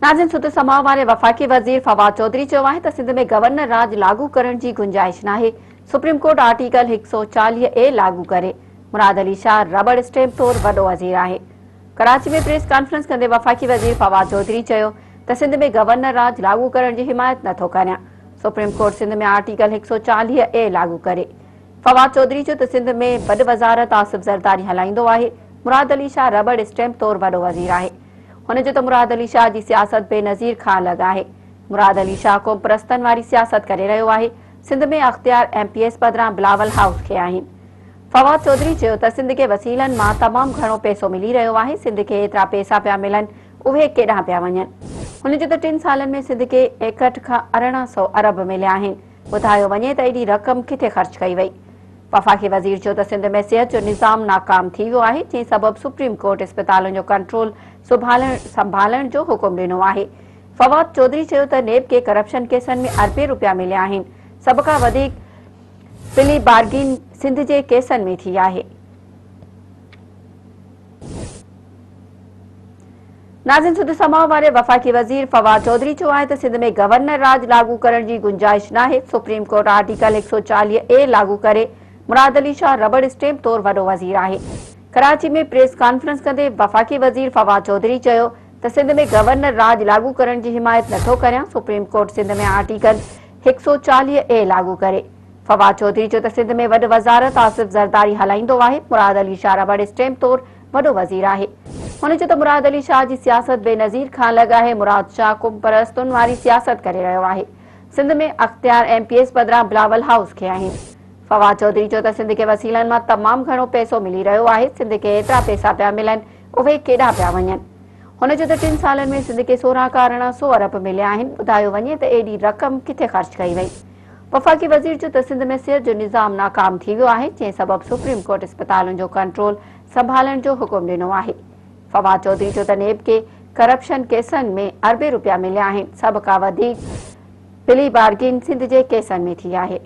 नाज़िन सूद समाअ वारे वफ़ाक़ी वज़ीर फवाद चौधरी चयो आहे त सिंध में गवर्नर राज लागू करण जी गुंजाइश नाहे। सुप्रीम कोर्ट आर्टिकल 140A लागू करे। मुराद अली शाह रबड़ स्टैम्प तौर वॾो वज़ीर आहे। कराची में प्रेस कॉन्फ्रेंस कंदे वफ़ाक़ी वज़ीर फवाद चौधरी चयो त सिंध में गवर्नर राज लागू करण जी हिमायत नथो करियां। सुप्रीम कोर्ट सिंध में आर्टिकल 140A लागू करे। फवाद चौधरी चयो त सिंध में वॾ वज़ारत आसिफ ज़रदारी हलाईंदो आहे। मुराद अली शाह रबड़ स्टैम्प तौर वॾो वज़ीर आहे। हुन जो त मुराद अली शाह जी सियासत बेनज़ीर खां अलॻि आहे। मुराद अली शाह क़ौम परस्तनि वारी सियासत करे रहियो आहे। सिंध में अख़्तियार MPS बदिरां बिलावल हाउस खे आहिनि। फवाद चौधरी चयो त सिंध खे वसीलनि मां तमामु घणो पैसो मिली रहियो आहे। सिंध खे एतिरा पैसा पिया मिलनि, उहे केॾांहुं पिया वञनि। हुन जो त 3 सालनि में सिंध खे 61 खां 1800 अरब मिलिया आहिनि। ॿुधायो वञे त एॾी रक़म किथे ख़र्च कई वई। वफ़ाक़ी वज़ीर चयो त सिंध में सिहत जो निज़ाम नाकाम थी वियो आहे, जंहिं सबबि सुप्रीम कोर्ट इस्पतालनि जो कंट्रोल संभालण जो हुकुम ॾिनो आहे। फवाद चौधरी चयो त नेब के करप्शन केसनि में अरबे रुपया मिलिया आहिनि। सभ खां वधीक प्ली बार्गिन सिंध जे केसनि में थी आहे। नाज़िन सूद समाअ वारे वफ़ाक़ी वज़ीर फवाद चौधरी चयो आहे त सिंध में गवर्नर राज लागू करण जी गुंजाइश नाहे। सुप्रीम कोर्ट आर्टिकल 140A लागू करे। मुराद अली शाह रबड़ स्टैम्प तौर वॾो वज़ीर आहे। कराची में प्रेस कॉन्फ्रेंस कंदे वफ़ाक़ी वज़ीर फवाद चौधरी चयो त सिंध में गवर्नर राज लागू करण जी हिमायत नथो करियां। सुप्रीम कोर्ट सिंध में आर्टिकल 140A लागू करे। फवाद चौधरी चयो त सिंध में वॾ वज़ारत आसिफ ज़रदारी हलाईंदो आहे। मुराद अली शाह रबड़ स्टैम्प तौर वॾो वज़ीर आहे। हुन चयो त मुराद अली शाह जी सियासत बेनज़ीर खां अलॻि आहे। मुराद शाह क़ौम परस्तुनि वारी सियासत करे रहियो आहे। सिंध में अख़्तियार MPS बदिरां बिलावल हाउस खे आहिनि। फवाद चौधरी चयो त सिंध खे वसीलनि मां तमामु घणो पैसो मिली रहियो आहे। सिंध खे एतिरा पैसा पिया मिलनि, उहे केॾांहुं पिया वञनि। हुन जो त 3 सालनि में सिंध खे 16 खां 1800 अरब मिलिया आहिनि। ॿुधायो वञे त एॾी रक़म किथे ख़र्च कई वई। वफ़ाक़ी वज़ीर चयो त सिंध में सिहत जो निज़ाम नाकाम थी वियो आहे, जंहिं सबबि सुप्रीम कोर्ट इस्पतालनि जो कंट्रोल संभालण जो हुकुम ॾिनो आहे। फवाद चौधरी चयो त नेब के करप्शन केसनि में अरबे रुपया मिलिया आहिनि। सभ खां वधीक प्ली बार्गिन सिंध जे केसनि में थी आहे।